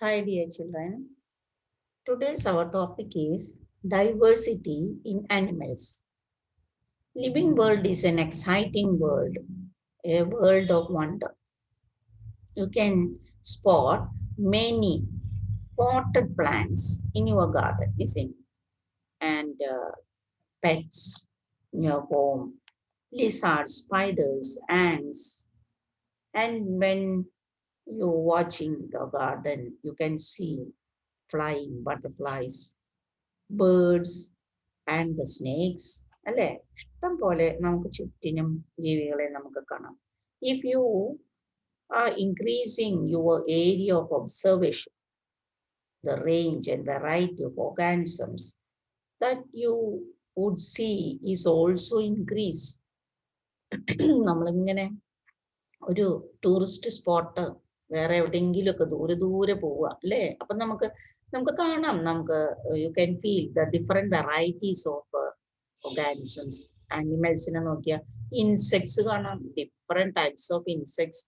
Hi, dear children. Today's our topic is diversity in animals. Living world is an exciting world, a world of wonder. You can spot many potted plants in your garden, isn't it? And pets in your home, lizards, spiders, ants. And when you're watching the garden, you can see flying butterflies, birds, and the snakes അല്ലേ? ഇഷ്ടം പോലെ നമുക്ക് ചുറ്റിനും ജീവികളെ നമുക്ക് കാണാം. If you are increasing your area of observation, the range and variety of organisms that you would see is also increased. നമ്മളിങ്ങനെ ഒരു ടൂറിസ്റ്റ് സ്പോട്ട് വേറെ എവിടെയെങ്കിലുമൊക്കെ ദൂരെ ദൂരെ പോവുക അല്ലേ? അപ്പം നമുക്ക് നമുക്ക് കാണാം, നമുക്ക് you can feel the different varieties of organisms. ആനിമൽസിനെ നോക്കിയാൽ ഇൻസെക്ട്സ് കാണാം, different types of insects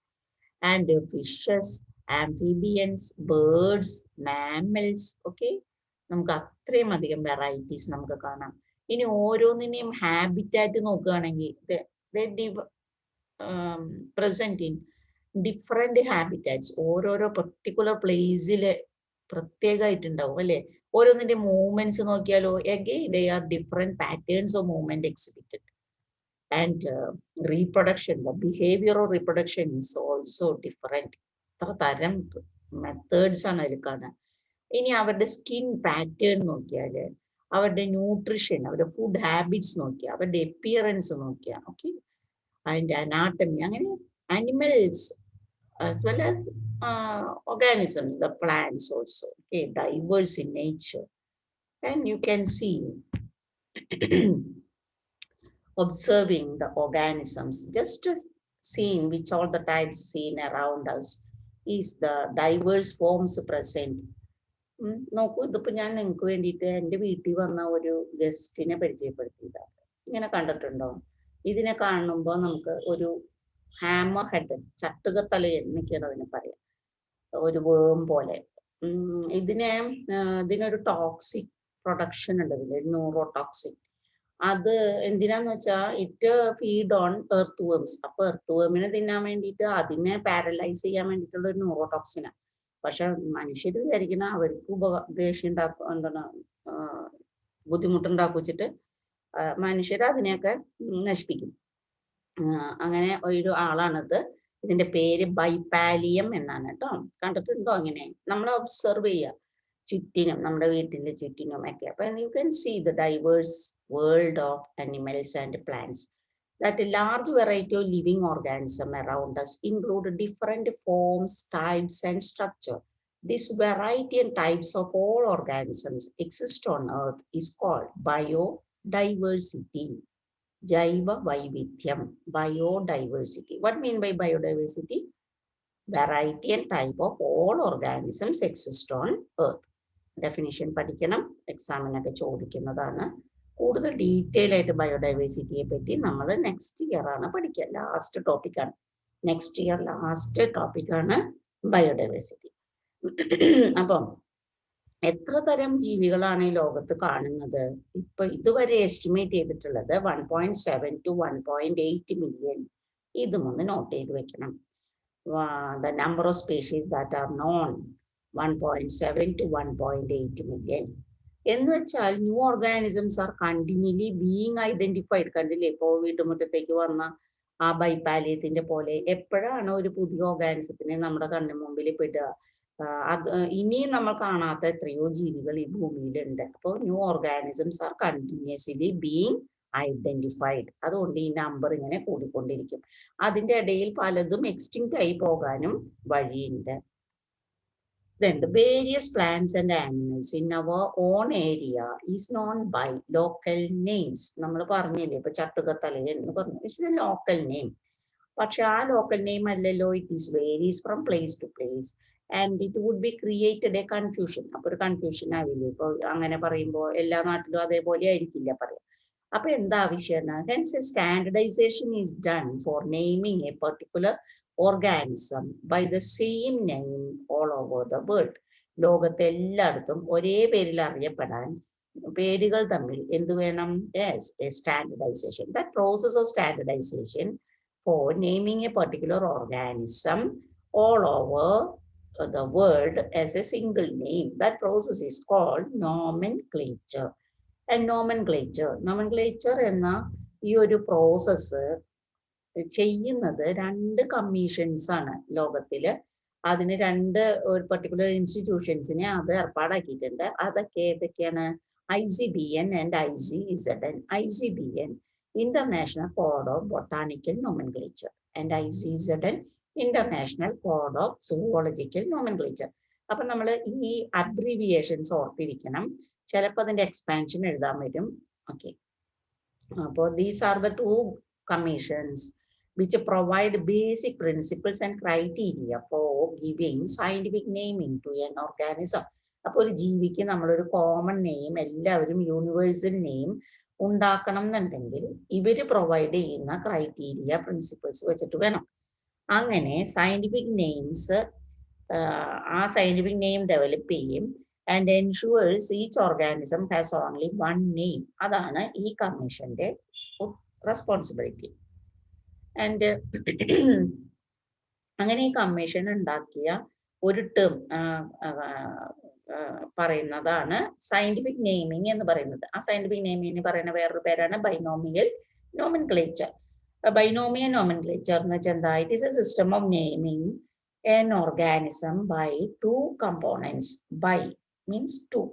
and fishes, amphibians, birds, mammals. Okay, നമുക്ക് അത്രയും അധികം വെറൈറ്റീസ് നമുക്ക് കാണാം. ഇനി ഓരോന്നിനെയും ഹാബിറ്റായിട്ട് നോക്കുകയാണെങ്കിൽ പ്രസന്റ് ഇൻ ഡിഫറെന്റ് ഹാബിറ്റാറ്റ്സ്. ഓരോരോ പെർട്ടിക്കുലർ പ്ലേസിൽ പ്രത്യേകമായിട്ടുണ്ടാവും അല്ലേ? ഓരോന്നിന്റെ മൂവ്മെന്റ്സ് നോക്കിയാലോ, again they are different patterns of movement exhibited. And reproduction, the behaviour of reproduction is also different. എത്ര തരം മെത്തേഡ്സ് ആണ് അതിൽ കാണാൻ. ഇനി അവരുടെ സ്കിൻ പാറ്റേൺ നോക്കിയാൽ, അവരുടെ ന്യൂട്രീഷൻ, അവരുടെ ഫുഡ് ഹാബിറ്റ്സ് നോക്കിയാൽ, അവരുടെ എപ്പിയറൻസ് നോക്കിയാൽ, ഓക്കെ, അതിൻ്റെ അനാട്ടമി, അങ്ങനെ animals as well as organisms, the plants also, okay, diverse in nature. And you can see observing the organisms, just as seeing which all the types seen around us is the diverse forms present. നോക്കൂ, ഇതിപ്പോൾ ഞാൻ നിങ്ങൾക്ക് വേണ്ടിയിട്ട് എൻ്റെ വീട്ടിൽ വന്ന ഒരു ഗസ്റ്റിനെ പരിചയപ്പെടുത്തിയതാണ്. ഇങ്ങനെ കണ്ടിട്ടുണ്ടോ? ഇതിനെ കാണുമ്പോൾ നമുക്ക് ഒരു ഹാമർ ഹെഡ്, ചട്ടുകത്തലയൻ എന്നൊക്കെയാണ് അതിനെ പറയാം, ഒരു വേം പോലെ. ഇതിനൊരു ടോക്സിക് പ്രൊഡക്ഷൻ ഉണ്ട്, ഇതിൽ ന്യൂറോടോക്സിക്. അത് എന്തിനാന്ന് വെച്ചാൽ it feed on earth worms. അപ്പൊ എർത്ത് വേമിനെ തിന്നാൻ വേണ്ടിയിട്ട്, അതിനെ പാരലൈസ് ചെയ്യാൻ വേണ്ടിയിട്ടുള്ള ഒരു ന്യൂറോടോക്സിനാണ്. പക്ഷെ മനുഷ്യർ വിചാരിക്കുന്ന അവർക്ക് ദേഷ്യം ഉണ്ടാക്കും, എന്താണ് ബുദ്ധിമുട്ടുണ്ടാക്കിച്ചിട്ട് മനുഷ്യർ അതിനെയൊക്കെ നശിപ്പിക്കും. അങ്ങനെ ഒരു ആളാണിത്. ഇതിന്റെ പേര് ബൈപ്പാലിയം എന്നാണ് കേട്ടോ. കണ്ടിട്ടുണ്ടോ? അങ്ങനെ നമ്മൾ ഒബ്സർവ് ചെയ്യുക ചുറ്റിനും, നമ്മുടെ വീട്ടിന്റെ ചുറ്റിനും ഒക്കെ. അപ്പൊ you can see the diverse world of animals and plants. that a large variety of living organisms around us include different forms, types, and structure. This variety and types of all organisms exist on Earth is called biodiversity. Jaiva Vaivithyam, biodiversity. What mean by biodiversity? Variety and type of all organisms exist on Earth. Definition പഠിക്കണം, എക്സാമിനൊക്കെ ചോദിക്കുന്നതാണ്. കൂടുതൽ detail ആയിട്ട് ബയോഡൈവേഴ്സിറ്റിയെ പറ്റി നമ്മൾ next year ആണ് പഠിക്കുക. Last ടോപ്പിക്കാണ്, next year last ടോപ്പിക്കാണ് ബയോഡൈവേഴ്സിറ്റി. അപ്പം എത്ര തരം ജീവികളാണ് ഈ ലോകത്ത് കാണുന്നത്? ഇപ്പൊ ഇതുവരെ എസ്റ്റിമേറ്റ് ചെയ്തിട്ടുള്ളത് 1.7 to 1.8 മില്യൺ. ഇതും ഒന്ന് നോട്ട് ചെയ്ത് വെക്കണം. The number of species that are known, 1.7 to 1.8 million. എന്ന് വെച്ചാൽ new organisms are continually being identified. കണ്ടില്ലേ, ഇപ്പോൾ വീട്ടുമുറ്റത്തേക്ക് വന്ന ആ ബൈപ്പാലിയത്തിന്റെ പോലെ എപ്പോഴാണ് ഒരു പുതിയ ഓർഗാനിസത്തിനെ നമ്മുടെ കണ്ണിന് മുമ്പിൽ പെടുക? അത് ഇനിയും നമ്മൾ കാണാത്ത എത്രയോ ജീവികൾ ഈ ഭൂമിയിലുണ്ട്. അപ്പോൾ new organisms are continuously being identified. അതുകൊണ്ട് ഈ നമ്പർ ഇങ്ങനെ കൂടിക്കൊണ്ടിരിക്കും. അതിൻ്റെ ഇടയിൽ പലതും എക്സ്റ്റിങ്ക്റ്റ് ആയി പോകാനും വഴിയുണ്ട്. Then the various plants and animals in our own area is known by local names. നമ്മൾ പറഞ്ഞില്ലേ, ഇപ്പൊ ചട്ടുകത്തലയൻ എന്ന് പറഞ്ഞു, ഇറ്റ്സ് എ ലോക്കൽ നെയിം. പക്ഷെ ആ ലോക്കൽ നെയിം അല്ലല്ലോ, it is varies from place to place and it would be created a confusion. അപ്പൊ ഒരു കൺഫ്യൂഷൻ ആവില്ലേ? ഇപ്പൊ അങ്ങനെ പറയുമ്പോൾ എല്ലാ നാട്ടിലും അതേപോലെ ആയിരിക്കില്ല പറയാം. അപ്പൊ എന്താ ആവശ്യമാണ്? Hence a standardisation is done for naming a particular organism by the same name all over the world. ലോകത്തെ എല്ലായിടത്തും ഒരേ പേരിൽ അറിയപ്പെടാൻ പേരുകൾ തമ്മിൽ എന്ത് വേണം? Yes, a standardization. That process of standardization for naming a particular organism all over the world as a single name, that process is called nomenclature. And nomenclature എന്ന ഈ ഒരു പ്രോസസ്സ് ചെയ്യുന്നത് 2 കമ്മീഷൻസ് ആണ് ലോകത്തില്. അതിന് 2 ഒരു പർട്ടിക്കുലർ ഇൻസ്റ്റിറ്റ്യൂഷൻസിനെ അത് ഏർപ്പാടാക്കിയിട്ടുണ്ട്. അതൊക്കെ ഏതൊക്കെയാണ്? ICBN and ICZN. ICBN, International Code of Botanical Nomenclature, and ICZN, International Code of Zoological Nomenclature. അപ്പൊ നമ്മൾ ഈ അബ്രീവിയേഷൻസ് ഓർത്തിരിക്കണം. ചിലപ്പോൾ അതിന്റെ എക്സ്പാൻഷൻ എഴുതാൻ വരും. ഓക്കെ, അപ്പോൾ these are the 2 commissions which provide basic principles and criteria for giving scientific naming to an organism. അപ്പോൾ ഒരു ജീവിക്ക് നമ്മളൊരു കോമൺ നെയിം, എല്ലാവരും യൂണിവേഴ്സൽ നെയിം ഉണ്ടാക്കണം എന്നുണ്ടെങ്കിൽ ഇവര് പ്രൊവൈഡ് ചെയ്യുന്ന ക്രൈറ്റീരിയ, പ്രിൻസിപ്പിൾസ് വെച്ചിട്ട് വേണം. അങ്ങനെ സയന്റിഫിക് നെയിംസ് ആ സയന്റിഫിക് നെയിം ഡെവലപ്പ് ചെയ്യും. And ensures each organism has only 1 name. അതാണ് ഈ കമ്മീഷന്റെ റെസ്പോൺസിബിലിറ്റി. ആൻഡ് അങ്ങനെ ഈ കമ്മീഷൻ ഉണ്ടാക്കിയ ഒരു ടേം പറയുന്നതാണ് സയന്റിഫിക് നെയിമിംഗ് എന്ന് പറയുന്നത്. ആ സയന്റിഫിക് നെയിമിംഗ് പറയുന്ന വേറൊരു പേരാണ് ബൈനോമിയൽ നോമൻക്ലേച്ചർ. ബൈനോമിയൽ നോമൻക്ലേച്ചർ എന്ന് വെച്ചാൽ എന്താ? It is A system of naming an organism by 2 components. By means 2.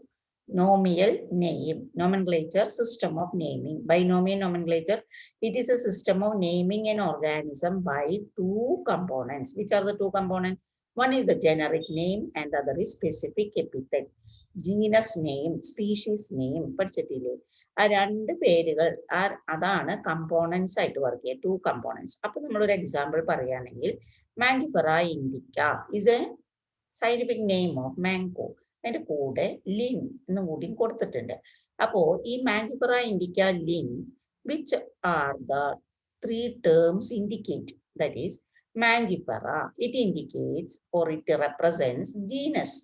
Nomial name, nomenclature, system of naming. Binomial nomenclature, it is a system of naming an organism by 2 components. Which are the 2 components? One is the generic name and the other is specific epithet. Genus name, species name. പഠിച്ചിട്ടില്ലേ? ആ 2 പേരുകൾ അതാണ് components ആയിട്ട് work ചെയ്യുക. 2 components. അപ്പൊ നമ്മളൊരു example പറയുകയാണെങ്കിൽ Mangifera indica is a scientific name of mango. അതിന്റെ കൂടെ ലിൻ എന്ന് കൂടി കൊടുത്തിട്ടുണ്ട്. അപ്പോ ഈ Mangifera indica Lin, which are the 3 terms indicate? That is, Mangifera, it indicates or it represents genus.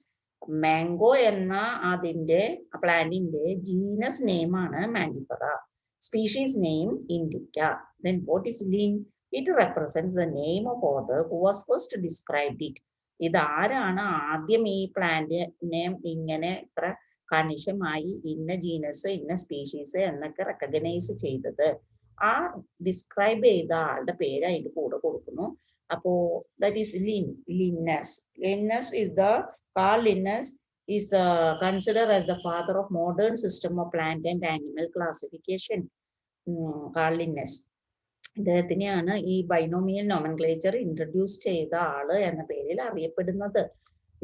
Mango എന്ന അതിന്റെ പ്ലാന്റിന്റെ ജീനസ് നെയിം ആണ് Mangifera. Species name Indica. Then what is Lin? It represents the name of author who was first described it. ഇതാരാണ് ആദ്യം ഈ പ്ലാന്റിനെ ഇങ്ങനെ ഇത്ര കണിശമായി ഇന്ന ജീനസ്, ഇന്ന സ്പീഷീസ് എന്നൊക്കെ റെക്കഗ്നൈസ് ചെയ്തത്? ആ ഡിസ്ക്രൈബ് ചെയ്ത ആളുടെ പേര് അതിന്റെ കൂടെ കൊടുക്കുന്നു. അപ്പോ ദാറ്റ് ഈസ് ലിൻ. Linnaeus. Linnaeus is the Carl Linnaeus is considered as the father of modern system of plant and animal classification. Carl Linnaeus. ഇദ്ദേഹത്തിനെയാണ് ഈ ബൈനോമിയൽ നോമൻക്ലേച്ചർ ഇൻട്രൊഡ്യൂസ് ചെയ്ത ആള് എന്ന പേരിൽ അറിയപ്പെടുന്നത്.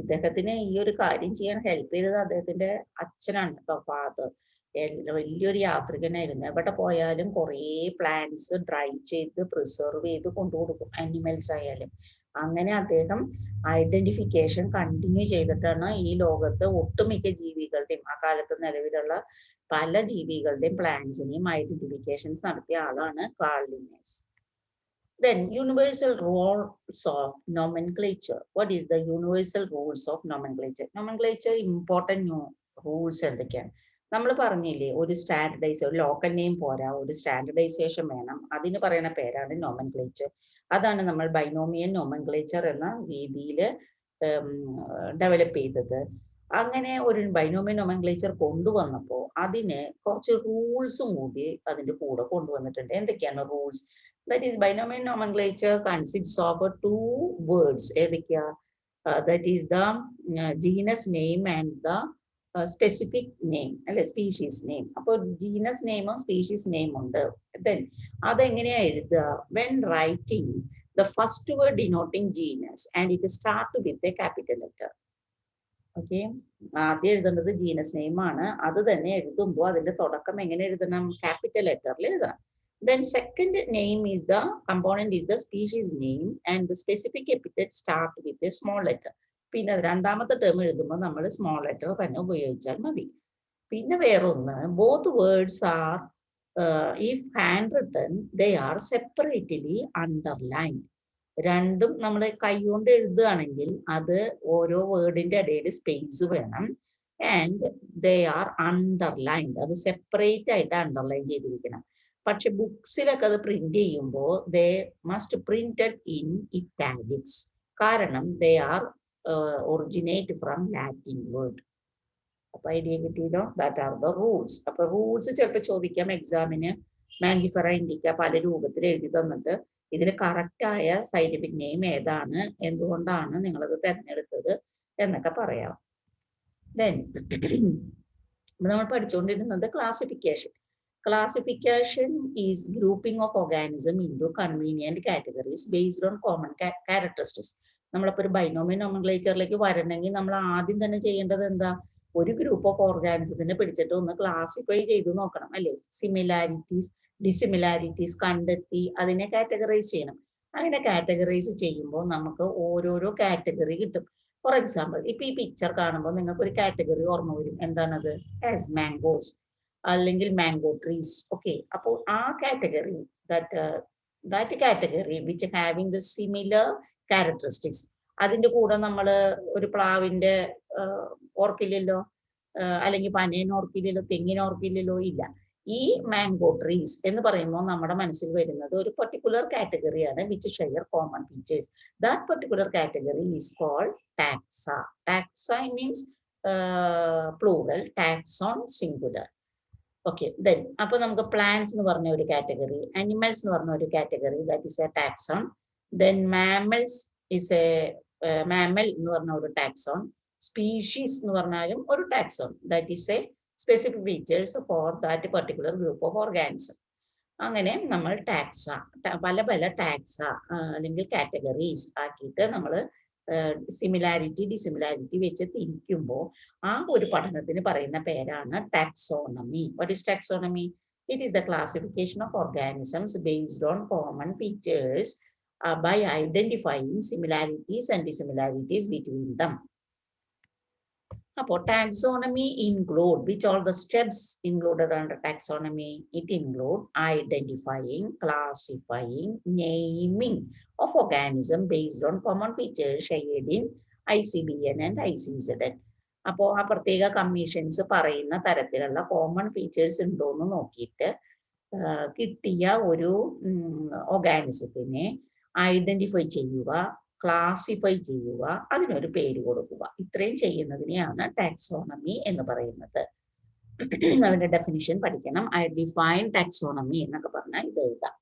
ഇദ്ദേഹത്തിന് ഈ ഒരു കാര്യം ചെയ്യാൻ ഹെൽപ്പ് ചെയ്തത് അദ്ദേഹത്തിന്റെ അച്ഛനാണ് കേട്ടോ, ഫാദർ. വലിയൊരു യാത്രികനായിരുന്നു. എവിടെ പോയാലും കുറേ പ്ലാന്റ്സ് ഡ്രൈ ചെയ്ത് പ്രിസർവ് ചെയ്ത് കൊണ്ടുകൊടുക്കും, അനിമൽസ് ആയാലും. അങ്ങനെ അദ്ദേഹം ഐഡന്റിഫിക്കേഷൻ കണ്ടിന്യൂ ചെയ്തിട്ടാണ് ഈ ലോകത്ത് ഒട്ടുമിക്ക ജീവികളുടെയും, ആ കാലത്ത് നിലവിലുള്ള പല ജീവികളുടെയും പ്ലാന്റ്സിനെയും ഐഡന്റിഫിക്കേഷൻസ് നടത്തിയ ആളാണ് call ലിന്നേഴ്സ്. Then universal rules of nomenclature. What is the universal rules of nomenclature? Nomenclature important rules എന്തൊക്കെയാണ്? നമ്മൾ പറഞ്ഞില്ലേ, ഒരു സ്റ്റാൻഡർഡൈസ്, ഒരു ലോക്കൽ നെയിം പോരാ, ഒരു സ്റ്റാൻഡർഡൈസേഷൻ വേണം. അതിന് പറയുന്ന പേരാണ് നോമൻക്ലേച്ചർ. അതാണ് നമ്മൾ ബൈനോമിയൽ നോമൻക്ലേച്ചർ എന്ന രീതിയിൽ ഡെവലപ്പ് ചെയ്തത്. അങ്ങനെ ഒരു ബൈനോമിയൽ നോമൻക്ലേച്ചർ കൊണ്ടുവന്നപ്പോൾ അതിന് കുറച്ച് റൂൾസും കൂടി അതിന്റെ കൂടെ കൊണ്ടുവന്നിട്ടുണ്ട്. എന്തൊക്കെയാണ് rules? That is, binomial nomenclature consists of 2 words. ഏതൊക്കെയാ? That is the genus name and the specific name, അല്ലെ, സ്പീഷീസ് നെയിം. അപ്പോൾ ജീനസ് നെയിമും സ്പീഷീസ് നെയിം ഉണ്ട്. Then അതെങ്ങനെയാ എഴുതുക? When writing the first word denoting genus and it start with a capital letter. Okay, ആദ്യം എഴുതേണ്ടത് genus name ആണ്. അത് തന്നെ എഴുതുമ്പോൾ അതിന്റെ തുടക്കം എങ്ങനെ എഴുതണം? ക്യാപിറ്റൽ ലെറ്ററിൽ എഴുതണം. Then second name is the component is the species name and the specific epithet start with a small letter. പിന്നെ രണ്ടാമത്തെ ടേം എഴുതുമ്പോൾ നമ്മൾ സ്മോൾ ലെറ്റർ തന്നെ ഉപയോഗിച്ചാൽ മതി. പിന്നെ വേറൊന്ന്, both words are if handwritten they are separately underlined. രണ്ടും നമ്മൾ കൈകൊണ്ട് എഴുതുകയാണെങ്കിൽ അത് ഓരോ വേർഡിന്റെ ഇടയിൽ സ്പേസ് വേണം. ആൻഡ് ദേ ആർ അണ്ടർലൈൻഡ്, അത് സെപ്പറേറ്റ് ആയിട്ട് അണ്ടർലൈൻ ചെയ്തിരിക്കണം. പക്ഷെ ബുക്സിലൊക്കെ അത് പ്രിന്റ് ചെയ്യുമ്പോൾ they must printed in italics, കാരണം they are originate from Latin word. അപ്പൊ ഐഡിയ കിട്ടിയല്ലോ. That are the rules. അപ്പൊ റൂൾസ് ചിലപ്പോൾ ചോദിക്കാം എക്സാമിന്. മാഞ്ചിഫെറ ഇൻഡിക്ക പല രൂപത്തിൽ എഴുതി തന്നിട്ട് ഇതിൽ കറക്റ്റായ സയന്റിഫിക് നെയിം ഏതാണ്, എന്തുകൊണ്ടാണ് നിങ്ങളത് തിരഞ്ഞെടുത്തത് എന്നൊക്കെ പറയാം. ദെൻ നമ്മൾ പഠിച്ചുകൊണ്ടിരുന്നത് classification. Classification is grouping of organism into convenient categories based on common characteristics. നമ്മളിപ്പോൾ ഒരു ബൈനോമിയൽ നോമൻക്ലേച്ചറിലേക്ക് വരണമെങ്കിൽ നമ്മൾ ആദ്യം തന്നെ ചെയ്യേണ്ടത് എന്താ? ഒരു ഗ്രൂപ്പ് ഓഫ് ഓർഗാനിസത്തിനെ പിടിച്ചിട്ട് ഒന്ന് ക്ലാസിഫൈ ചെയ്ത് നോക്കണം, അല്ലേ? സിമിലാരിറ്റീസ്, ഡിസിമിലാരിറ്റീസ് കണ്ടെത്തി അതിനെ കാറ്റഗറൈസ് ചെയ്യണം. അങ്ങനെ കാറ്റഗറൈസ് ചെയ്യുമ്പോൾ നമുക്ക് ഓരോരോ കാറ്റഗറി കിട്ടും. ഫോർ എക്സാമ്പിൾ, ഇപ്പൊ ഈ പിക്ചർ കാണുമ്പോൾ നിങ്ങൾക്ക് ഒരു കാറ്റഗറി ഓർമ്മ വരും. എന്താണത്? ആസ് മാംഗോസ് അല്ലെങ്കിൽ മാംഗോ ട്രീസ്. ഓക്കെ, അപ്പോൾ ആ category, that category which having the similar characteristics. അതിന്റെ കൂടെ നമ്മൾ ഒരു പ്ലാവിന്റെ ഓർക്കില്ലല്ലോ, അല്ലെങ്കിൽ പനേനെ ഓർക്കില്ലല്ലോ, തെങ്ങിനെ ഓർക്കില്ലല്ലോ, ഇല്ല. ഈ മാംഗോ ട്രീസ് എന്ന് പറയുമ്പോൾ നമ്മുടെ മനസ്സിൽ വരുന്നത് ഒരു പെർട്ടിക്കുലർ കാറ്റഗറിയാണ് which share common features. That particular category is called taxa. Taxa means plural, taxon singular. Okay, then അപ്പൊ നമുക്ക് പ്ലാന്റ്സ് എന്ന് പറഞ്ഞ ഒരു കാറ്റഗറി, അനിമൽസ് എന്ന് പറഞ്ഞ ഒരു category, that is A taxon. Then mammals is A mammal എന്ന് പറഞ്ഞ ഒരു ടാക്സോൺ. സ്പീഷീസ് എന്ന് പറഞ്ഞാലും ഒരു taxon, that is A specific features for that particular group of organism. അങ്ങനെ നമ്മൾ ടാക്സ, പല പല ടാക്സ അല്ലെങ്കിൽ കാറ്റഗറീസ് ആക്കിയിട്ട് നമ്മൾ സിമിലാരിറ്റി ഡിസിമിലാരിറ്റി വെച്ച് തിരിക്കുമ്പോൾ ആ ഒരു പഠനത്തിന് പറയുന്ന പേരാണ് taxonomy. What is taxonomy? It is the classification of organisms based on common features by identifying similarities and dissimilarities between them. അപ്പോൾ taxonomy include which all the steps included under taxonomy? It include identifying, classifying, naming of organism based on common features shared in ICBN and ICZN. അപ്പോൾ ആ പ്രത്യേക commissions പറയുന്ന തരത്തിലുള്ള common features ഉണ്ടോ എന്ന് നോക്കിയിട്ട് കിട്ടിയ ഒരു ഓർഗാനിസത്തിനെ ഐഡന്റിഫൈ ചെയ്യുക, ക്ലാസിഫൈ ചെയ്യുക, അതിനൊരു പേര് കൊടുക്കുക. ഇത്രയും ചെയ്യുന്നതിനെയാണ് ടാക്സോണമി എന്ന് പറയുന്നത്. അതിന്റെ ഡെഫിനിഷൻ പഠിക്കണം. ഐ ഡിഫൈൻ ടാക്സോണമി എന്നൊക്കെ പറഞ്ഞാൽ ഇത് എഴുതാം.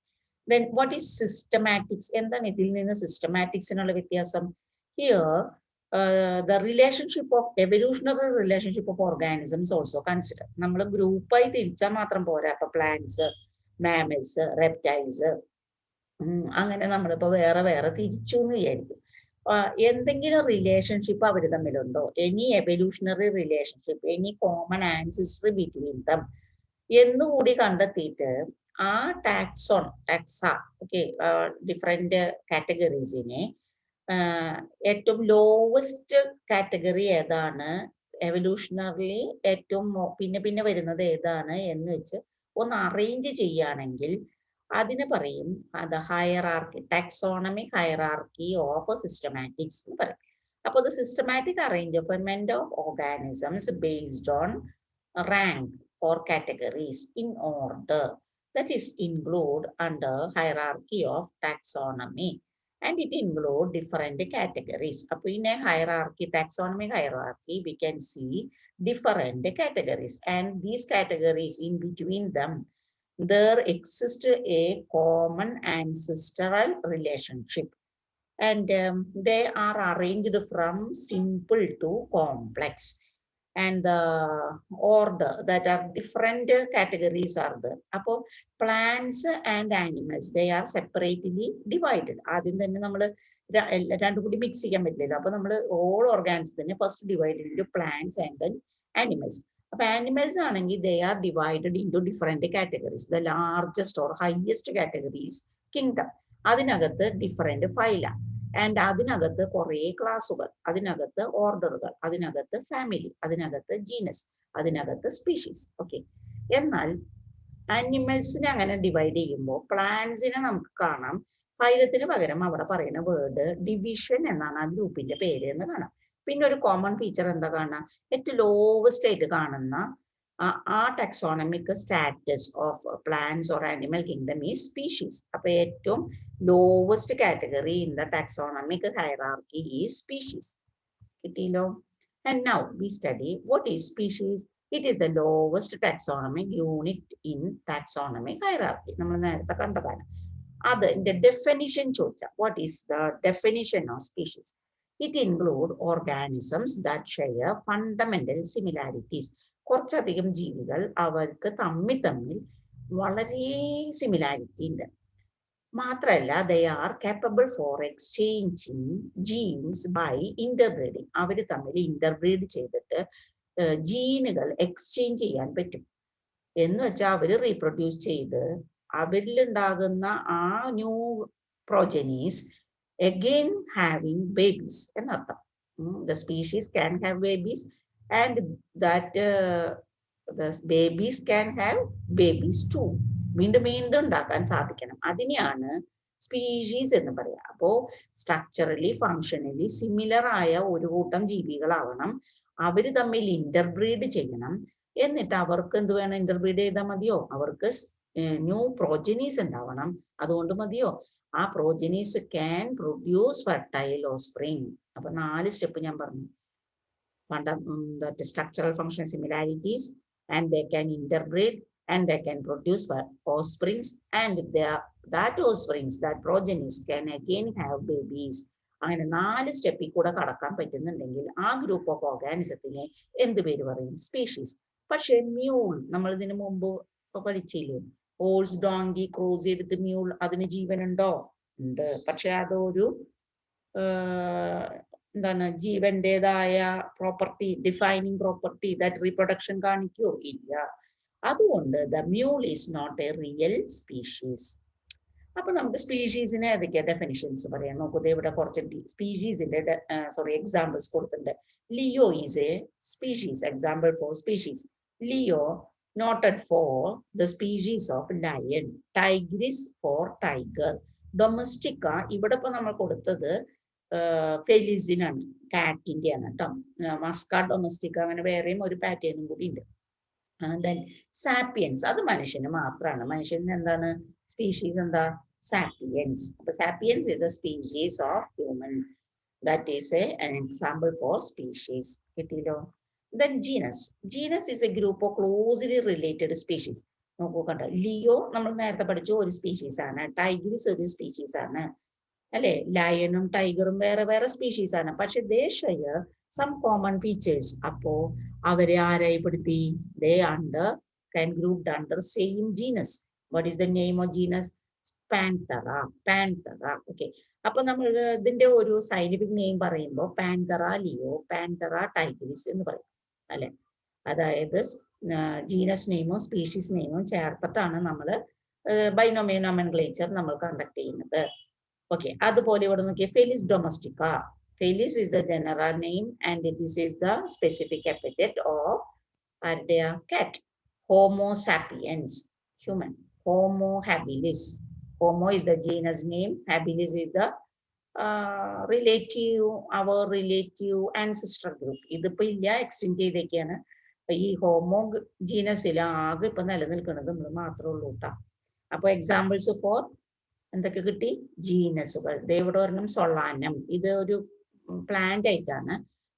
Then what is systematics? എന്താണ് ഇതിൽ നിന്ന് സിസ്റ്റമാറ്റിക്സിനുള്ള വ്യത്യാസം? Here the relationship of evolutionary relationship of organisms also consider. നമ്മൾ ഗ്രൂപ്പായി തിരിച്ചാൽ മാത്രം പോരാ. ഇപ്പൊ പ്ലാന്റ്സ്, മാമൽസ്, റെപ്റ്റൈൽസ്, അങ്ങനെ നമ്മളിപ്പോ വേറെ വേറെ തിരിച്ചു എന്ന് വിചാരിക്കും. എന്തെങ്കിലും റിലേഷൻഷിപ്പ് അവർ തമ്മിലുണ്ടോ? Any evolutionary relationship, any common ancestry between them എന്നുകൂടി കണ്ടെത്തിയിട്ട് ആ ടാക്സ, ഓക്കെ, ഡിഫറെന്റ് കാറ്റഗറീസിനെ ഏറ്റവും ലോവസ്റ്റ് കാറ്റഗറി ഏതാണ്, എവല്യൂഷണറിലി ഏറ്റവും പിന്നെ വരുന്നത് ഏതാണ് എന്ന് വെച്ച് ഒന്ന് അറേഞ്ച് ചെയ്യുകയാണെങ്കിൽ അതിന് പറയും the hierarchy, taxonomic hierarchy of systematics എന്ന് പറയും. അപ്പോൾ the systematic arrangement of organisms based on rank or categories in order, that is include under hierarchy of taxonomy, and it include different categories. Appo in a hierarchy, taxonomic hierarchy, we can see different categories, and these categories in between them there exists a common ancestral relationship, and they are arranged from simple to complex, and the order that are different categories are there. Appo plants and animals, they are separately divided. ആദ്യം തന്നെ നമ്മൾ രണ്ടും കൂടി mix ചെയ്യാൻ പറ്റില്ലല്ലോ. അപ്പൊ നമ്മൾ all ഓർഗാനിസത്തിനെ first divide into plants and then animals. അപ്പൊ ആനിമൽസ് ആണെങ്കിൽ they are divided into different categories. The largest or highest categories kingdom, അതിനകത്ത് ഡിഫറെന്റ് ഫൈല, ആൻഡ് അതിനകത്ത് കുറെ ക്ലാസുകൾ, അതിനകത്ത് ഓർഡറുകൾ, അതിനകത്ത് ഫാമിലി, അതിനകത്ത് ജീനസ്, അതിനകത്ത് സ്പീഷീസ്. ഓക്കെ, എന്നാൽ ആനിമൽസിനെ അങ്ങനെ ഡിവൈഡ് ചെയ്യുമ്പോൾ പ്ലാന്റ്സിനെ നമുക്ക് കാണാം ഫൈലത്തിന് പകരം അവിടെ പറയുന്ന വേർഡ് ഡിവിഷൻ എന്നാണ് ആ ഗ്രൂപ്പിന്റെ പേര് എന്ന് കാണാം. പിന്നെ ഒരു കോമൺ ഫീച്ചർ എന്താ കാണാം, ഏറ്റവും ലോവസ്റ്റ് ആയിട്ട് കാണുന്ന ആ taxonomic status of plants or animal kingdom is species. അപ്പൊ ഏറ്റവും lowest category in the taxonomic hierarchy is species. കിട്ടിയല്ലോ. And now we study what is species. It is the lowest taxonomic unit in taxonomic hierarchy. നമ്മൾ നേരത്തെ കണ്ടതാണ്. അതിന്റെ definition ചോദിച്ചാൽ what is the definition of species. It include organisms that share fundamental similarities. കുറച്ചധികം ജീവികൾ അവർക്ക് തമ്മിൽ വളരെ സിമിലാരിറ്റി ഉണ്ട്. മാത്രമല്ല they are capable for exchanging genes by interbreeding. അവർ തമ്മിൽ ഇന്റർബ്രീഡ് ചെയ്തിട്ട് ജീനുകൾ എക്സ്ചേഞ്ച് ചെയ്യാൻ പറ്റും. എന്ന് വെച്ചാൽ അവർ റീപ്രൊഡ്യൂസ് ചെയ്ത് അവരിലുണ്ടാകുന്ന ആ new progenies again having babies എന്നർത്ഥം. The species can have babies and that the babies can have babies too. വീണ്ടും ഉണ്ടാക്കാൻ സാധിക്കണം. അതിനെയാണ് സ്പീഷീസ് എന്ന് പറയാം. അപ്പോ സ്ട്രക്ചറലി ഫങ്ഷണലി സിമിലർ ആയ ഒരു കൂട്ടം ജീവികളാവണം. അവര് തമ്മിൽ ഇന്റർബ്രീഡ് ചെയ്യണം. എന്നിട്ട് അവർക്ക് എന്ത് വേണം, ഇന്റർബ്രീഡ് ചെയ്താൽ മതിയോ? അവർക്ക് ന്യൂ പ്രോജനീസ് ഉണ്ടാവണം. അതുകൊണ്ട് മതിയോ? ആ progenies can produce fertile offspring. അപ്പൊ 4 സ്റ്റെപ്പ് ഞാൻ പറഞ്ഞു. Structural function similarities, and they can interbreed, and they can produce offsprings, and that offsprings, that progenies can again have babies. അങ്ങനെ 4 സ്റ്റെപ്പിൽ കൂടെ കടക്കാൻ പറ്റുന്നുണ്ടെങ്കിൽ ആ ഗ്രൂപ്പ് ഓഫ് ഓർഗാനിസത്തിനെ എന്ത് പേര് പറയും? സ്പീഷീസ്. പക്ഷെ മ്യൂൾ നമ്മൾ ഇതിനു മുമ്പ് പഠിച്ചില്ലേ? ഹോഴ്സ്, ഡോങ്കി ക്രോസ് ചെയ്തിട്ട് മ്യൂൾ, അതിന് ജീവനുണ്ടോ? ഉണ്ട്. പക്ഷെ അതൊരു എന്താണ്, ജീവന്റേതായ property, defining property, that reproduction കാണിക്കോ? ഇല്ല. അതുകൊണ്ട് the mule is not a real species. അപ്പൊ നമുക്ക് സ്പീഷീസിനെ ഏതൊക്കെയാ ഡെഫിനിഷൻസ് പറയാം. നോക്കൂ, ഇവിടെ കുറച്ച് സ്പീഷീസിന്റെ എക്സാമ്പിൾസ് കൊടുത്തിട്ടുണ്ട്. Leo is a species. Example for species: leo noted for the species of lion, tigris for tiger. Domestica ഇവിടെ ഇപ്പൊ നമ്മൾ കൊടുത്തത് ഫെലിസിനാണ്, കാറ്റിന്റെ ആണ് കേട്ടോ. മസ്കാട്ട് ഡൊമസ്റ്റിക്ക അങ്ങനെ വേറെയും ഒരു പാറ്റേണും കൂടി ഉണ്ട്. ദെൻ സാപ്പിയൻസ്, അത് മനുഷ്യന് മാത്രമാണ്. മനുഷ്യന് എന്താണ് സ്പീഷീസ്? എന്താ? സാപ്പിയൻസ്. അപ്പൊ sapiens is the species of human. That is an example for species. കിട്ടിയല്ലോ. Then genus. Genus is a group of closely related species. നോക്കൂ, കണ്ട, ലിയോ നമ്മൾ നേരത്തെ പഠിച്ചു ഒരു സ്പീഷീസ് ആണ്, ടൈഗ്രിസ് ഒരു സ്പീഷീസ് ആണ്, അല്ലെ? ലയണും ടൈഗറും വേറെ വേറെ സ്പീഷീസ് ആണ്. പക്ഷെ ദേ ഷെയർ സം കോമൺ ഫീച്ചേഴ്സ്. അപ്പോ അവരെ ആരായിപ്പെടുത്തി? ദേ can grouped under same genus. What is the name of genus? Panthera. Panthera. Okay. അപ്പൊ നമ്മൾ ഇതിന്റെ ഒരു സയന്റിഫിക് നെയിം പറയുമ്പോൾ പാൻതറ ലിയോ, പാൻതറ ടൈഗ്രിസ് എന്ന് പറയും, അല്ലെ? അതായത് ജീനസ് നെയിമും സ്പീഷീസ് നെയിമും ചേർത്തിട്ടാണ് നമ്മൾ ബൈനോമിയൽ നോമെൻക്ലേച്ചർ നമ്മൾ കണ്ടക്ട് ചെയ്യുന്നത്. ഓക്കെ. അതുപോലെ ഇവിടെ നോക്കിയ Felis domestica. Felis is the general name and this is the specific epithet of ആരുടെയാ? Cat. Homo sapiens, human. Homo habilis. Homo is the genus name. Habilis is the our relative ancestor group. ഇതിപ്പോ ഇല്ല, extend ചെയ്തേക്കാണ്. ഈ homo ജീനസിൽ ആകെ ഇപ്പൊ നിലനിൽക്കുന്നത് നമ്മൾ മാത്രമേ ഉള്ളൂ കേട്ടോ. അപ്പൊ എക്സാമ്പിൾസ് ഫോർ എന്തൊക്കെ കിട്ടി? ജീനസുകൾ. ഇവിടെ ഒരെണ്ണം സൊളാനം, ഇത് ഒരു പ്ലാന്റ് ആയിട്ടാണ്.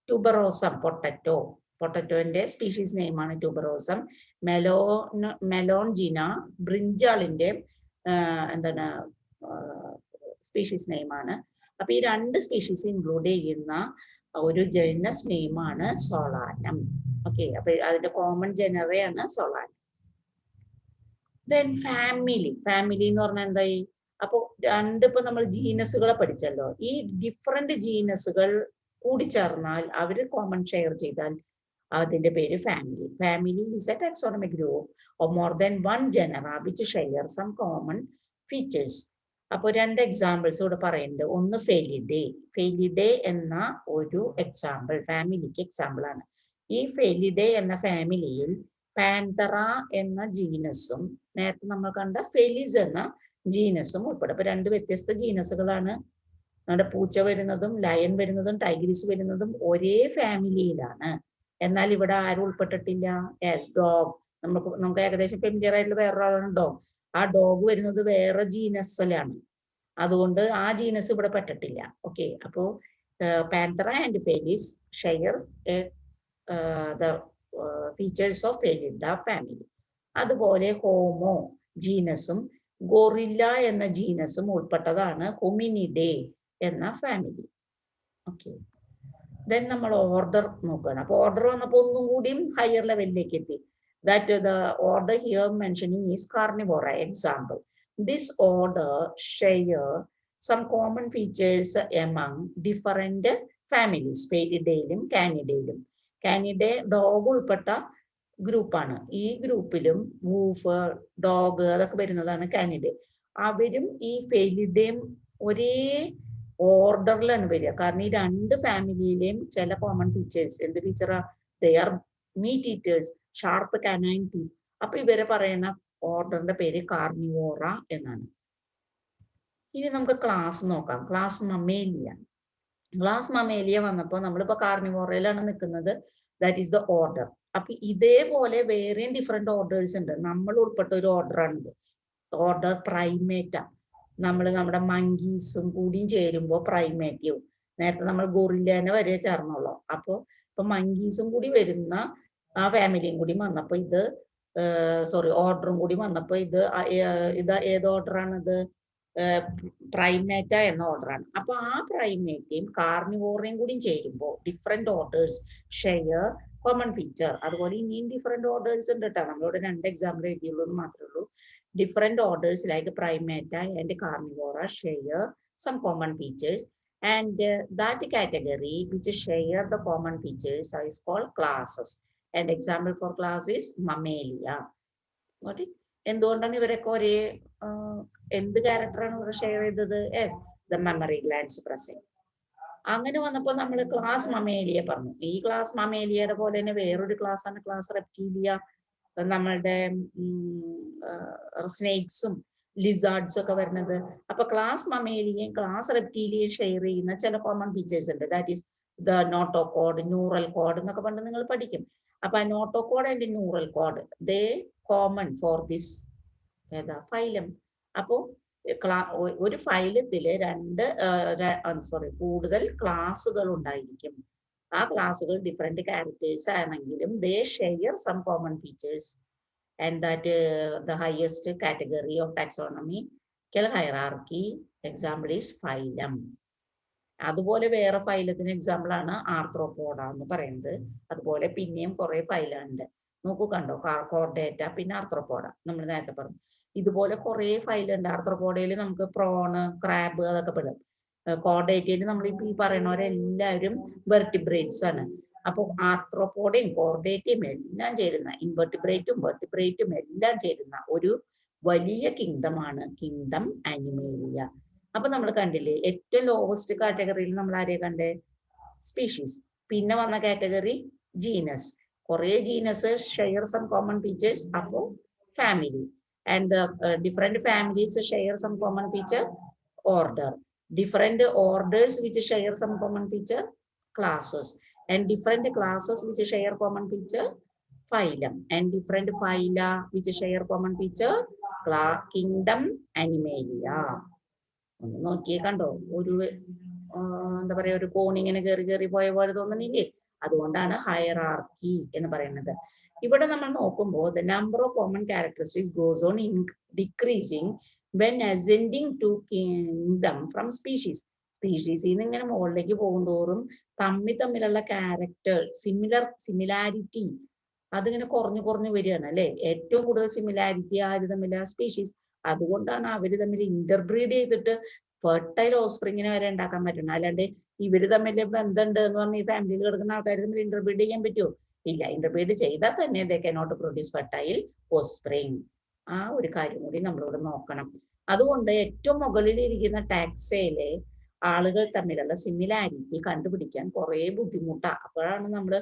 Tuberosum, potato. പൊട്ടറ്റോന്റെ സ്പീഷീസ് നെയിമാണ് ട്യൂബറോസം. മെലോൺജിന, ബ്രിഞ്ചാളിന്റെ എന്താണ് സ്പീഷീസ് നെയിമാണ്. അപ്പൊ ഈ 2 സ്പീഷീസ് ഇൻക്ലൂഡ് ചെയ്യുന്ന ഒരു ജനസ് നെയിമാണ് സൊളാനം. ഓക്കെ. അപ്പൊ അതിന്റെ കോമൺ ജനറയാണ് സൊളാനം. Then family. ഫാമിലി എന്ന് പറഞ്ഞാൽ എന്തായി? അപ്പൊ ഇപ്പൊ നമ്മൾ ജീനസുകളെ പഠിച്ചല്ലോ. ഈ ഡിഫറെന്റ് ജീനസുകൾ കൂടിച്ചേർന്നാൽ അവര് കോമൺ ഷെയർ ചെയ്താൽ അതിന്റെ പേര് family. Family is a taxonomic group of more than one genera which share some common features. അപ്പൊ 2 എക്സാമ്പിൾസ് ഇവിടെ പറയുന്നുണ്ട്. ഒന്ന് ഫെലിഡേ. ഫെലിഡേ എന്ന ഒരു എക്സാമ്പിൾ ഫാമിലിക്ക് എക്സാമ്പിൾ ആണ്. ഈ ഫെലിഡേ എന്ന ഫാമിലിയിൽ പാൻതറ എന്ന ജീനസും നേരത്തെ നമ്മൾ കണ്ട ഫെലിസ് എന്ന ജീനസും ഉൾപ്പെടും. അപ്പൊ 2 വ്യത്യസ്ത ജീനസുകളാണ്. നമ്മുടെ പൂച്ച വരുന്നതും ലയൺ വരുന്നതും ടൈഗ്രിസ് വരുന്നതും ഒരേ ഫാമിലിയിലാണ്. എന്നാൽ ഇവിടെ ആരും ഉൾപ്പെട്ടിട്ടില്ല. ഡോഗ്, നമുക്ക് ഏകദേശം ഫെമിലിയർ ആയിട്ടുള്ള വേറൊരാളാണ് ഡോഗ്. ആ ഡോഗ് വരുന്നത് വേറെ ജീനസിലാണ്. അതുകൊണ്ട് ആ ജീനസ് ഇവിടെ പെട്ടിട്ടില്ല. ഓക്കെ, അപ്പോ Panthera and Felis share the features of Felidae family. അതുപോലെ ഹോമോ ജീനസും ഗോറില്ല എന്ന ജീനസും ഉൾപ്പെട്ടതാണ് ഹൊമിനിഡേ എന്ന ഫാമിലി. ഓക്കെ, ദെൻ നമ്മൾ ഓർഡർ നോക്കുകയാണ്. അപ്പൊ ഓർഡർ വന്നപ്പോൾ ഒന്നും കൂടിയും ഹയർ ലെവലിലേക്ക് എത്തി. That the order here mentioning is Carnivora. Example, this order share some common features among different families. ഫെലിഡയിലും കാനിഡയിലും. കാനിഡെ ഡോഗ് ഉൾപ്പെട്ട ഗ്രൂപ്പാണ്. ഈ ഗ്രൂപ്പിലും വൂഫ്, ഡോഗ് അതൊക്കെ വരുന്നതാണ് കാനിഡെ. അവരും ഈ ഫെലിഡയും ഒരേ ഓർഡറിലാണ് വരിക. കാരണം ഈ 2 ഫാമിലിയിലെയും ചില കോമൺ ഫീച്ചേഴ്സ്, എന്ത് ഫീച്ചറാ? They are meat eaters, sharp canine teeth. അപ്പൊ ഇവരെ പറയുന്ന ഓർഡറിന്റെ പേര് കാർണിവോറ എന്നാണ്. ഇനി നമുക്ക് ക്ലാസ് നോക്കാം. Class Mammalia. ക്ലാസ് മമേലിയ വന്നപ്പോൾ നമ്മളിപ്പോ കാർണിവോറയിലാണ് നിൽക്കുന്നത്. That is the order. അപ്പൊ ഇതേപോലെ വേറെയും ഡിഫറെന്റ് ഓർഡേഴ്സ് ഉണ്ട്. നമ്മൾ ഉൾപ്പെട്ട ഒരു ഓർഡറാണിത്. ഓർഡർ പ്രൈമേറ്റ. നമ്മുടെ മങ്കീസും കൂടിയും ചേരുമ്പോൾ പ്രൈമേറ്റവും. നേരത്തെ നമ്മൾ ഗൊറില്ലേനെ വരെ ചേർന്നുള്ളൂ. അപ്പൊ ഇപ്പൊ മങ്കീസും കൂടി വരുന്ന ആ ഫാമിലിയും കൂടി വന്നപ്പോ ഇത് ഓർഡറും കൂടി വന്നപ്പോ ഇത് ഏത് ഓർഡറാണിത്? പ്രൈമേറ്റ എന്ന ഓർഡറാണ്. അപ്പൊ ആ പ്രൈമേറ്റയും കാർണിവോറയും കൂടി ചേരുമ്പോൾ different orders share common feature. അതുപോലെ ഇനിയും ഡിഫറെന്റ് ഓർഡേഴ്സ് ഉണ്ട് കേട്ടോ. നമ്മളിവിടെ 2 എക്സാമ്പിൾ എഴുതിയുള്ളൂ എന്ന് മാത്രമേ ഉള്ളൂ. Different orders like Primata and Carnivora share some common features, and that category which share the common features is called classes. And example for class is Mammalia. Got it? എന്തുകൊണ്ടാണ് ഇവരൊക്കെ ഒരേ എന്ത് ക്യാരക്ടറാണ് ഇവർ ഷെയർ ചെയ്തത്? The memory glands present. അങ്ങനെ വന്നപ്പോൾ നമ്മൾ ക്ലാസ് മമേലിയ പറഞ്ഞു. ഈ ക്ലാസ് മമേലിയയുടെ പോലെ തന്നെ വേറൊരു ക്ലാസ് ആണ് ക്ലാസ് റെപ്റ്റീലിയ. നമ്മളുടെ സ്നേക്സും ലിസാർഡ്സും ഒക്കെ വരുന്നത്. അപ്പൊ ക്ലാസ് മമേലിയയും ക്ലാസ് റെപ്റ്റീലിയയും ഷെയർ ചെയ്യുന്ന ചില കോമൺ ഫീച്ചേഴ്സ് ഉണ്ട്. That is the notochord, neural code എന്നൊക്കെ പണ്ട് നിങ്ങൾ പഠിക്കും. അപ്പൊ ആ notochord and neural code they common for this phylum. അപ്പോ ഒരു ഫൈലത്തില് കൂടുതൽ ക്ലാസുകൾ ഉണ്ടായിരിക്കും. ആ ക്ലാസുകൾ ഡിഫറെന്റ് ക്യാരക്ടേഴ്സ് ആണെങ്കിലും they share some common features, and that the highest category of taxonomical hierarchy example is phylum. അതുപോലെ വേറെ ഫൈലത്തിന് എക്സാമ്പിൾ ആണ് ആർത്രോപോഡ എന്ന് പറയുന്നത്. അതുപോലെ പിന്നെയും കുറെ ഫൈലുണ്ട്. നോക്കൂ, കണ്ടോ, കോർഡേറ്റ, പിന്നെ ആർത്രോപോഡ നമ്മൾ നേരത്തെ പറഞ്ഞു. ഇതുപോലെ കുറെ ഫൈലുണ്ട്. ആർത്രോപോഡയിൽ നമുക്ക് പ്രോണ്, ക്രാബ് അതൊക്കെ പെടും. കോർഡേറ്റയിൽ നമ്മളിപ്പോ ഈ പറയുന്നവരെല്ലാവരും വെർട്ടിബ്രേറ്റ്സ് ആണ്. അപ്പൊ ആർത്രോപോഡയും കോർഡേറ്റയും എല്ലാം ചേരുന്ന, ഇൻവെർട്ടിബ്രേറ്റും വെർട്ടിബ്രേറ്റും എല്ലാം ചേരുന്ന ഒരു വലിയ കിങ്ഡമാണ് കിങ്ഡം അനിമേലിയ. അപ്പൊ നമ്മൾ കണ്ടില്ലേ, ഏറ്റവും ലോവസ്റ്റ് കാറ്റഗറിയിൽ നമ്മൾ ആരെയെ കണ്ടേ? സ്പീഷീസ്. പിന്നെ വന്ന കാറ്റഗറി ജീനസ്. കുറെ genus share some common features, അപ്പോ family. And different families share some common feature, order. Different orders which share some common feature, classes. And different classes which share common feature, phylum. And different phyla which share common feature, kingdom Animalia. ഒന്ന് നോക്കിയേ, കണ്ടോ, ഒരു എന്താ പറയാ, ഒരു കോണിങ്ങനെ കയറി പോയ പോലെ തോന്നുന്നില്ലേ? അതുകൊണ്ടാണ് ഹയറാർക്കി എന്ന് പറയുന്നത്. ഇവിടെ നമ്മൾ നോക്കുമ്പോൾ the number of common characteristics goes on decreasing when ascending to kingdom from species. സ്പീഷീസിൽ നിന്ന് ഇങ്ങനെ മുകളിലേക്ക് പോകുന്തോറും തമ്മിലുള്ള ക്യാരക്ടർ സിമിലാരിറ്റി അതിങ്ങനെ കുറഞ്ഞു വരികയാണ് അല്ലെ. ഏറ്റവും കൂടുതൽ സിമിലാരിറ്റി ആര് തമ്മില? സ്പീഷീസ്. അതുകൊണ്ടാണ് അവര് തമ്മിൽ ഇന്റർബ്രീഡ് ചെയ്തിട്ട് ഫെർട്ടൈൽ ഓസ്പ്രിങ്ങിനെ വരെ ഉണ്ടാക്കാൻ പറ്റണം. അല്ലാണ്ട് ഇവര് തമ്മിൽ ബന്ധമുണ്ട് എന്ന് പറഞ്ഞ് ഈ ഫാമിലിയിൽ കിടക്കുന്ന ആൾക്കാർ തമ്മിൽ ഇന്റർബ്രീഡ് ചെയ്യാൻ പറ്റുമോ? ഇല്ല. ഇന്റർബ്രീഡ് ചെയ്താൽ തന്നെ they cannot produce fertile offspring. ആ ഒരു കാര്യം കൂടി നമ്മളിവിടെ നോക്കണം. അതുകൊണ്ട് ഏറ്റവും മുകളിൽ ഇരിക്കുന്ന ടാക്സയിലെ ആളുകൾ തമ്മിലുള്ള സിമിലാരിറ്റി കണ്ടുപിടിക്കാൻ കുറെ ബുദ്ധിമുട്ടാണ്. അപ്പോഴാണ് നമ്മൾ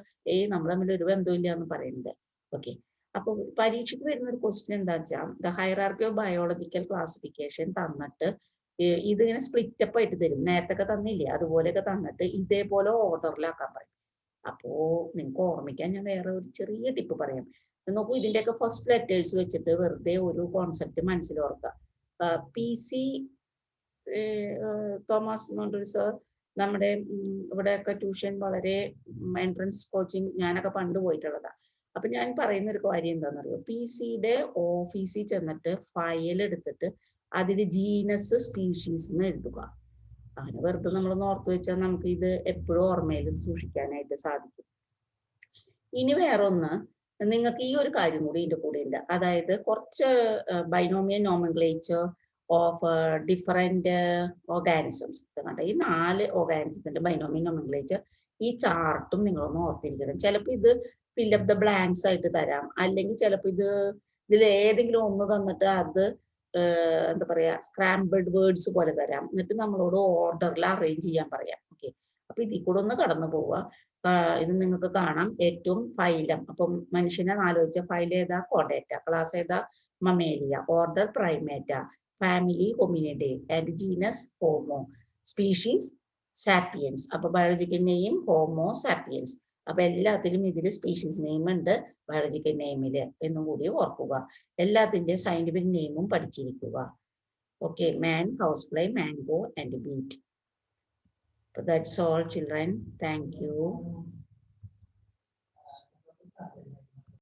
തമ്മിൽ ഒരു ബന്ധമില്ല എന്ന് പറയുന്നത്. ഓക്കെ, അപ്പൊ പരീക്ഷയ്ക്ക് വരുന്ന ഒരു ക്വസ്റ്റ്യൻ എന്താ വെച്ചാൽ the hierarchy of biological classification തന്നിട്ട് ഇതിങ്ങനെ സ്പ്ലിറ്റ് അപ്പ് ആയിട്ട് തരും. നേരത്തെ തന്നില്ലേ അതുപോലെയൊക്കെ തന്നിട്ട് ഇതേപോലെ ഓർഡറിലാക്കാൻ പറയും. അപ്പോ നിങ്ങൾക്ക് ഓർമ്മിക്കാൻ ഞാൻ വേറെ ഒരു ചെറിയ ടിപ്പ് പറയാം. നോക്കൂ, ഇതിന്റെയൊക്കെ ഫസ്റ്റ് ലെറ്റേഴ്സ് വെച്ചിട്ട് വെറുതെ ഒരു കോൺസെപ്റ്റ് മനസ്സിൽ ഓർക്കുക. PC തോമസ് എന്ന് പറഞ്ഞൊരു സർ നമ്മുടെ ഇവിടെയൊക്കെ ട്യൂഷൻ വളരെ എൻട്രൻസ് കോച്ചിങ് ഞാനൊക്കെ പണ്ട് പോയിട്ടുള്ളതാണ്. അപ്പൊ ഞാൻ പറയുന്ന ഒരു കാര്യം എന്താണെന്നറിയോ, PCയുടെ ഓഫീസിൽ ചെന്നിട്ട് ഫയൽ എടുത്തിട്ട് അതിൽ ജീനസ് സ്പീഷീസ് എന്ന് എഴുതുക. അങ്ങനെ വെറുതെ നമ്മളൊന്ന് ഓർത്ത് വെച്ചാൽ നമുക്ക് ഇത് എപ്പോഴും ഓർമ്മയിൽ സൂക്ഷിക്കാനായിട്ട് സാധിക്കും. ഇനി വേറൊന്ന്, നിങ്ങൾക്ക് ഈ ഒരു കാര്യം കൂടി ഇതിന്റെ കൂടെ ഉണ്ട്. അതായത് കുറച്ച് binomial nomenclature of different organisms കണ്ട. ഈ 4 ഓർഗാനിസത്തിന്റെ ബൈനോമിയൽ നോമൻക്ലേച്ചർ ഈ ചാർട്ടും നിങ്ങളൊന്ന് ഓർത്തിരിക്കണം. ചിലപ്പോൾ ഇത് ഫില്ലപ്പ് ദ ബ്ലാങ്ക്സ് ആയിട്ട് തരാം, അല്ലെങ്കിൽ ചിലപ്പോൾ ഇതിൽ ഏതെങ്കിലും ഒന്ന് തന്നിട്ട് അത് എന്താ പറയാ സ്ക്രാമ്പിൾഡ് വേർഡ്സ് പോലെ തരാം. എന്നിട്ട് നമ്മളോട് ഓർഡറിൽ അറേഞ്ച് ചെയ്യാൻ പറയാം. ഓക്കെ, അപ്പൊ ഇതിൽ കൂടെ ഒന്ന് കടന്നു പോവുക. ഇത് നിങ്ങൾക്ക് കാണാം ഏറ്റവും ഫൈലം. അപ്പം മനുഷ്യനെ ആലോചിച്ച ഫൈൽ ഏതാ? കോഡേറ്റ. ക്ലാസ് ഏതാ? Mammalia. Order Primata. Family Hominidae and genus Homo. Species sapiens. അപ്പൊ ബയോളജിക്കൽ നെയിം ഹോമോ സാപ്പിയൻസ്. അപ്പൊ എല്ലാത്തിലും ഇതിൽ സ്പീഷീസ് നെയിം ഉണ്ട് ബയോളജിക്കൽ നെയിമില് എന്നും കൂടി ഓർക്കുക. എല്ലാത്തിന്റെ സയന്റിഫിക് നെയിമും പഠിച്ചിരിക്കുക. Okay, man, house fly, mango and beet. That's all, children. Thank you.